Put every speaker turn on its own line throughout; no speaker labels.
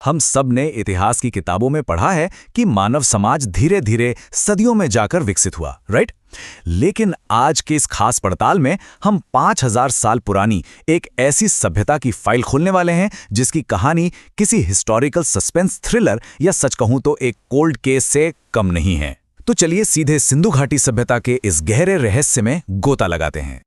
हम सब ने इतिहास की किताबों में पढ़ा है कि मानव समाज धीरे धीरे सदियों में जाकर विकसित हुआ, राइट? लेकिन आज के इस खास पड़ताल में हम 5000 साल पुरानी एक ऐसी सभ्यता की फाइल खोलने वाले हैं जिसकी कहानी किसी हिस्टोरिकल सस्पेंस थ्रिलर या सच कहूं तो एक कोल्ड केस से कम नहीं है। तो चलिए सीधे सिंधु घाटी सभ्यता के इस गहरे रहस्य में गोता लगाते हैं।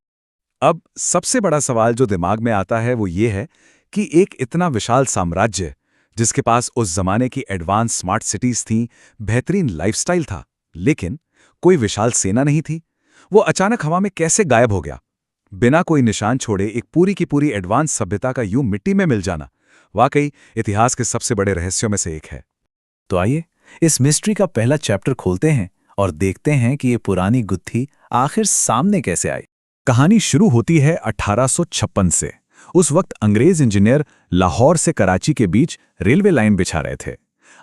अब सबसे बड़ा सवाल जो दिमाग में आता है वो ये है कि एक इतना विशाल साम्राज्य जिसके पास उस जमाने की एडवांस स्मार्ट सिटीज थीं, बेहतरीन लाइफस्टाइल था, लेकिन कोई विशाल सेना नहीं थी, वो अचानक हवा में कैसे गायब हो गया? बिना कोई निशान छोड़े एक पूरी की पूरी एडवांस सभ्यता का यूं मिट्टी में मिल जाना वाकई इतिहास के सबसे बड़े रहस्यों में से एक है।
तो आइए इस मिस्ट्री का पहला चैप्टर खोलते हैं और देखते हैं कि ये पुरानी गुत्थी आखिर सामने कैसे आई।
कहानी शुरू होती है 1856 से। उस वक्त अंग्रेज इंजीनियर लाहौर से कराची के बीच रेलवे लाइन बिछा रहे थे।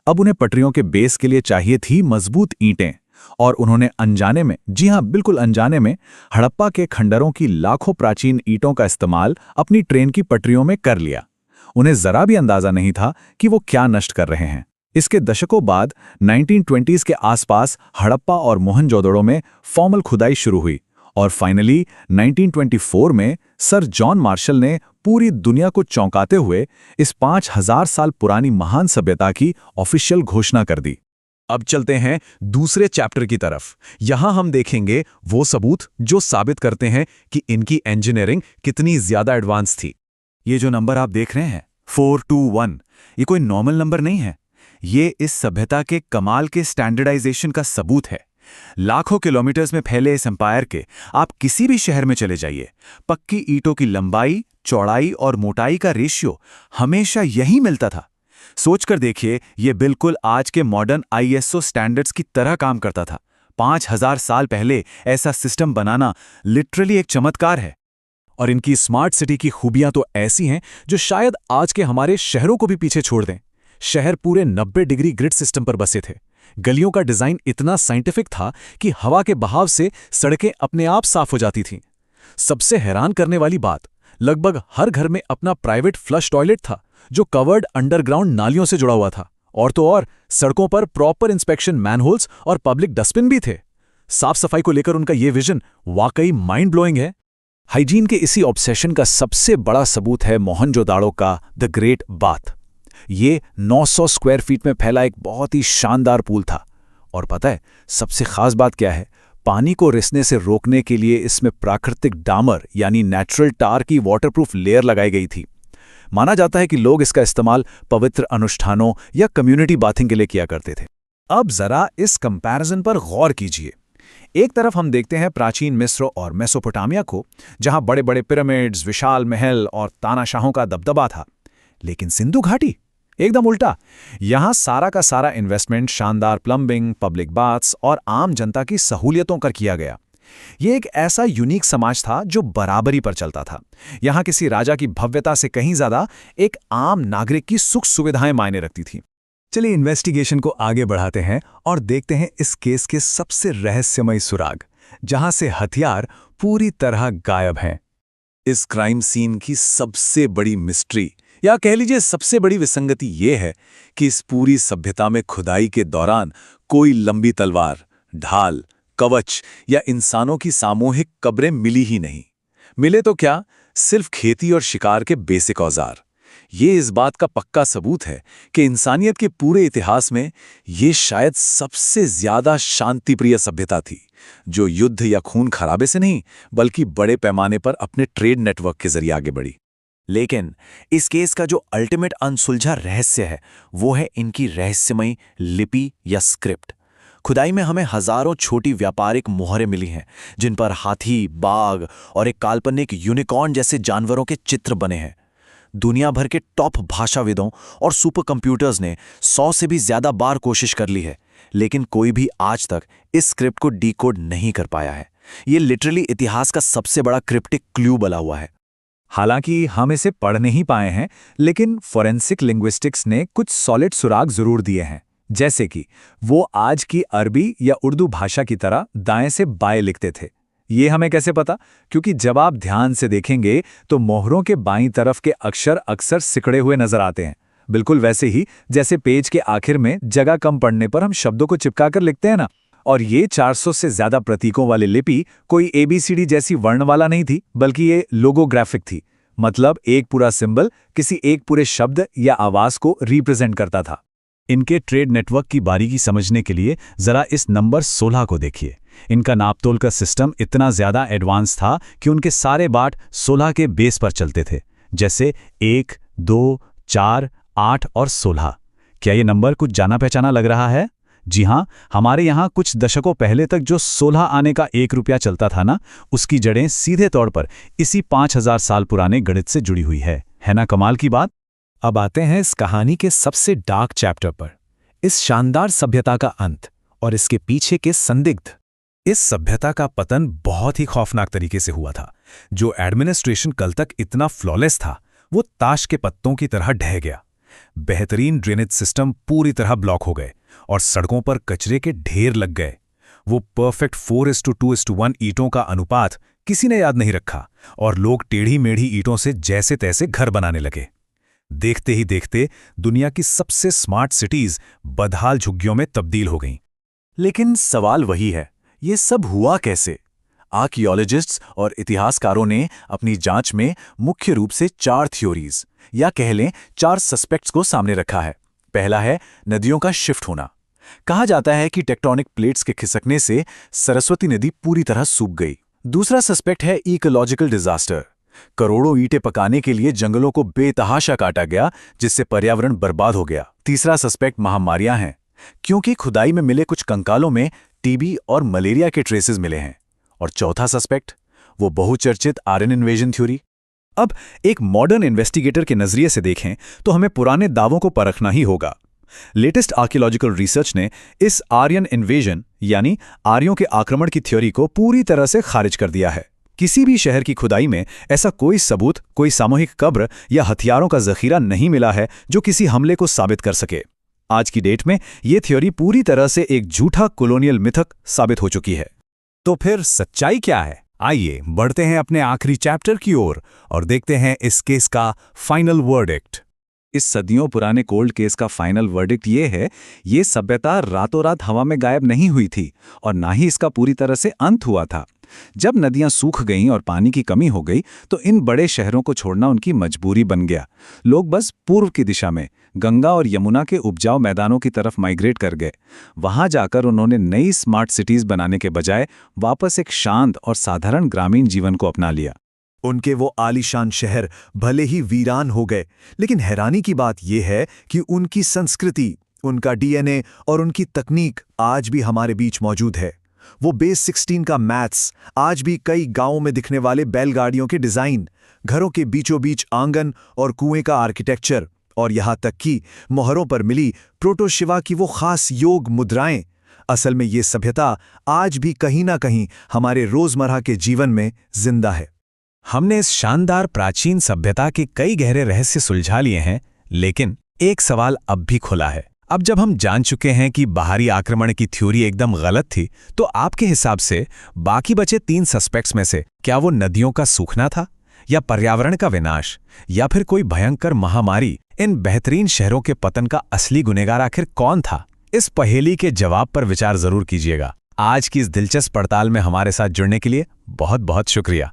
अब उन्हें पटरियों के बेस के लिए चाहिए थी मजबूत ईंटें, और उन्होंने अनजाने में, जी हां बिल्कुल अनजाने में, हड़प्पा के खंडरों की लाखों प्राचीन ईंटों का इस्तेमाल अपनी ट्रेन की पटरियों में कर लिया। उन्हें जरा भी अंदाजा नहीं था कि वो क्या नष्ट कर रहे हैं। इसके दशकों बाद 1920s के आसपास हड़प्पा और मोहनजोदड़ो में फॉर्मल खुदाई शुरू हुई और फाइनली 1924 में सर जॉन मार्शल ने पूरी दुनिया को चौंकाते हुए इस 5000 साल पुरानी महान सभ्यता की ऑफिशियल घोषणा कर दी।
अब चलते हैं दूसरे चैप्टर की तरफ। यहां हम देखेंगे वो सबूत जो साबित करते हैं कि इनकी इंजीनियरिंग कितनी ज्यादा एडवांस थी।
ये जो नंबर आप देख रहे हैं 421, ये कोई नॉर्मल नंबर नहीं है। ये इस सभ्यता के कमाल के स्टैंडर्डाइजेशन का सबूत है। लाखों किलोमीटर्स में फैले इस एम्पायर के आप किसी भी शहर में चले जाइए, पक्की ईंटों की लंबाई, चौड़ाई और मोटाई का रेशियो हमेशा यही मिलता था। सोचकर देखिए, ये बिल्कुल आज के मॉडर्न ISO स्टैंडर्ड्स की तरह काम करता था। 5000 साल पहले ऐसा सिस्टम बनाना लिटरली एक चमत्कार है।
और इनकी स्मार्ट सिटी की खूबियां तो ऐसी हैं जो शायद आज के हमारे शहरों को भी पीछे छोड़ दें। शहर पूरे 90 डिग्री ग्रिड सिस्टम पर बसे थे। गलियों का डिजाइन इतना साइंटिफिक था कि हवा के बहाव से सड़कें अपने आप साफ हो जाती थीं। सबसे हैरान करने वाली बात, लगभग हर घर में अपना प्राइवेट फ्लश टॉयलेट था जो कवर्ड अंडरग्राउंड नालियों से जुड़ा हुआ था। और तो और सड़कों पर प्रॉपर इंस्पेक्शन मैनहोल्स और पब्लिक डस्टबिन भी थे। साफ सफाई को लेकर उनका यह विजन वाकई माइंड ब्लोइंग है। हाइजीन के इसी ऑब्सेशन का सबसे बड़ा सबूत है मोहनजोदाड़ो का द ग्रेट बाथ। ये 900 स्क्वायर फीट में फैला एक बहुत ही शानदार पूल था। और पता है सबसे खास बात क्या है? पानी को रिसने से रोकने के लिए इसमें प्राकृतिक डामर यानी नेचुरल टार की वाटरप्रूफ लेयर लगाई गई थी। माना जाता है कि लोग इसका इस्तेमाल पवित्र अनुष्ठानों या कम्युनिटी बाथिंग के लिए किया करते थे। अब जरा इस कंपैरिजन पर गौर कीजिए। एक तरफ हम देखते हैं प्राचीन मिस्र और मेसोपोटामिया को, जहां बड़े बड़े पिरामिड्स, विशाल महल और तानाशाहों का दबदबा था। लेकिन सिंधु घाटी एकदम उल्टा। यहां सारा का सारा इन्वेस्टमेंट शानदार प्लम्बिंग, पब्लिक बाथ्स और आम जनता की सहूलियतों पर किया गया। यह एक ऐसा यूनिक समाज था जो बराबरी पर चलता था। यहां किसी राजा की भव्यता से कहीं ज्यादा एक आम नागरिक की सुख सुविधाएं मायने रखती थीं।
चलिए इन्वेस्टिगेशन को आगे बढ़ाते हैं और देखते हैं इस केस के सबसे रहस्यमय सुराग, जहां से हथियार पूरी तरह गायब हैं। इस क्राइम सीन की सबसे बड़ी मिस्ट्री या कह लीजिए सबसे बड़ी विसंगति ये है कि इस पूरी सभ्यता में खुदाई के दौरान कोई लंबी तलवार, ढाल, कवच या इंसानों की सामूहिक कब्रें मिली ही नहीं। मिले तो क्या, सिर्फ खेती और शिकार के बेसिक औजार। ये इस बात का पक्का सबूत है कि इंसानियत के पूरे इतिहास में ये शायद सबसे ज्यादा शांतिप्रिय सभ्यता थी, जो युद्ध या खून खराबे से नहीं बल्कि बड़े पैमाने पर अपने ट्रेड नेटवर्क के जरिए आगे बढ़ी।
लेकिन इस केस का जो अल्टीमेट अनसुलझा रहस्य है वो है इनकी रहस्यमयी लिपि या स्क्रिप्ट। खुदाई में हमें हजारों छोटी व्यापारिक मोहरें मिली हैं जिन पर हाथी, बाघ और एक काल्पनिक यूनिकॉर्न जैसे जानवरों के चित्र बने हैं। दुनिया भर के टॉप भाषाविदों और सुपर कंप्यूटर्स ने 100 से भी ज्यादा बार कोशिश कर ली है, लेकिन कोई भी आज तक इस स्क्रिप्ट को डीकोड नहीं कर पाया है। ये लिटरली इतिहास का सबसे बड़ा क्रिप्टिक क्लू बना हुआ है।
हालांकि हम इसे पढ़ नहीं पाए हैं, लेकिन फोरेंसिक लिंग्विस्टिक्स ने कुछ सॉलिड सुराग जरूर दिए हैं, जैसे कि वो आज की अरबी या उर्दू भाषा की तरह दाएं से बाएं लिखते थे। ये हमें कैसे पता? क्योंकि जब आप ध्यान से देखेंगे तो मोहरों के बाईं तरफ के अक्षर अक्सर सिकड़े हुए नजर आते हैं, बिल्कुल वैसे ही जैसे पेज के आखिर में जगह कम पड़ने पर हम शब्दों को चिपकाकर लिखते हैं ना। और ये 400 से ज्यादा प्रतीकों वाली लिपि कोई ABCD जैसी वर्णमाला नहीं थी, बल्कि ये लोगोग्राफिक थी। मतलब एक पूरा सिंबल किसी एक पूरे शब्द या आवाज को रिप्रेजेंट करता था।
इनके ट्रेड नेटवर्क की बारीकी समझने के लिए जरा इस नंबर 16 को देखिए। इनका नापतोल का सिस्टम इतना ज्यादा एडवांस था कि उनके सारे बाट 16 के बेस पर चलते थे, जैसे 1, 2, 4, 8 और 16। क्या ये नंबर कुछ जाना पहचाना लग रहा है? जी हाँ, हमारे यहाँ कुछ दशकों पहले तक जो 16 आने का 1 रुपया चलता था ना, उसकी जड़ें सीधे तौर पर इसी 5000 साल पुराने गणित से जुड़ी हुई है ना कमाल की बात।
अब आते हैं इस कहानी के सबसे डार्क चैप्टर पर, इस शानदार सभ्यता का अंत और इसके पीछे के संदिग्ध। इस सभ्यता का पतन बहुत ही खौफनाक तरीके से हुआ था। जो एडमिनिस्ट्रेशन कल तक इतना फ्लॉलेस था, वो ताश के पत्तों की तरह ढह गया। बेहतरीन ड्रेनेज सिस्टम पूरी तरह ब्लॉक हो गए और सड़कों पर कचरे के ढेर लग गए। वो परफेक्ट 4:2:1 ईंटों का अनुपात किसी ने याद नहीं रखा और लोग टेढ़ी मेढ़ी ईंटों से जैसे तैसे घर बनाने लगे। देखते ही देखते दुनिया की सबसे स्मार्ट सिटीज बदहाल झुग्गियों में तब्दील हो गईं।
लेकिन सवाल वही है, ये सब हुआ कैसे? आर्कियोलॉजिस्ट्स और इतिहासकारों ने अपनी जांच में मुख्य रूप से 4 थ्योरीज या कह लें 4 सस्पेक्ट्स को सामने रखा है। पहला है नदियों का शिफ्ट होना। कहा जाता है कि टेक्टोनिक प्लेट्स के खिसकने से सरस्वती नदी पूरी तरह सूख गई। दूसरा सस्पेक्ट है इकोलॉजिकल डिजास्टर। करोड़ों ईंटें पकाने के लिए जंगलों को बेतहाशा काटा गया, जिससे पर्यावरण बर्बाद हो गया। तीसरा सस्पेक्ट महामारियां हैं, क्योंकि खुदाई में मिले कुछ कंकालों में टीबी और मलेरिया के ट्रेसेस मिले हैं। और चौथा सस्पेक्ट, वो बहुचर्चित आर्यन इन्वेजन थ्योरी।
अब एक मॉडर्न इन्वेस्टिगेटर के नजरिए से देखें तो हमें पुराने दावों को परखना ही होगा। लेटेस्ट आर्कियोलॉजिकल रिसर्च ने इस आर्यन इन्वेजन यानी आर्यों के आक्रमण की थ्योरी को पूरी तरह से खारिज कर दिया है। किसी भी शहर की खुदाई में ऐसा कोई सबूत, कोई सामूहिक कब्र या हथियारों का जखीरा नहीं मिला है जो किसी हमले को साबित कर सके। आज की डेट में यह थ्योरी पूरी तरह से एक झूठा कॉलोनियल मिथक साबित हो चुकी है। तो फिर सच्चाई क्या है? आइए बढ़ते हैं अपने आखिरी चैप्टर की ओर और देखते हैं इस केस का फाइनल वर्डिक्ट। इस सदियों पुराने कोल्ड केस का फाइनल वर्डिक्ट ये है, ये सभ्यता रातों रात हवा में गायब नहीं हुई थी और ना ही इसका पूरी तरह से अंत हुआ था। जब नदियां सूख गईं और पानी की कमी हो गई तो इन बड़े शहरों को छोड़ना उनकी मजबूरी बन गया। लोग बस पूर्व की दिशा में गंगा और यमुना के उपजाऊ मैदानों की तरफ माइग्रेट कर गए। वहां जाकर उन्होंने नई स्मार्ट सिटीज बनाने के बजाय वापस एक शांत और साधारण ग्रामीण जीवन को अपना लिया। उनके वो आलीशान शहर भले ही वीरान हो गए, लेकिन हैरानी की बात यह है कि उनकी संस्कृति, उनका DNA और उनकी तकनीक आज भी हमारे बीच मौजूद है। वो बेस 16 का मैथ्स, आज भी कई गांवों में दिखने वाले बैलगाड़ियों के डिजाइन, घरों के बीचों बीच आंगन और कुएं का आर्किटेक्चर, और यहां तक कि मोहरों पर मिली प्रोटो शिवा की वो खास योग मुद्राएं। असल में ये सभ्यता आज भी कहीं ना कहीं हमारे रोजमर्रा के जीवन में जिंदा है। हमने इस शानदार प्राचीन सभ्यता के कई गहरे रहस्य सुलझा लिए हैं, लेकिन एक सवाल अब भी खुला है। अब जब हम जान चुके हैं कि बाहरी आक्रमण की थ्योरी एकदम गलत थी, तो आपके हिसाब से बाकी बचे 3 सस्पेक्ट्स में से क्या वो नदियों का सूखना था, या पर्यावरण का विनाश, या फिर कोई भयंकर महामारी? इन बेहतरीन शहरों के पतन का असली गुनहगार आखिर कौन था? इस पहेली के जवाब पर विचार जरूर कीजिएगा। आज की इस दिलचस्प पड़ताल में हमारे साथ जुड़ने के लिए बहुत बहुत शुक्रिया।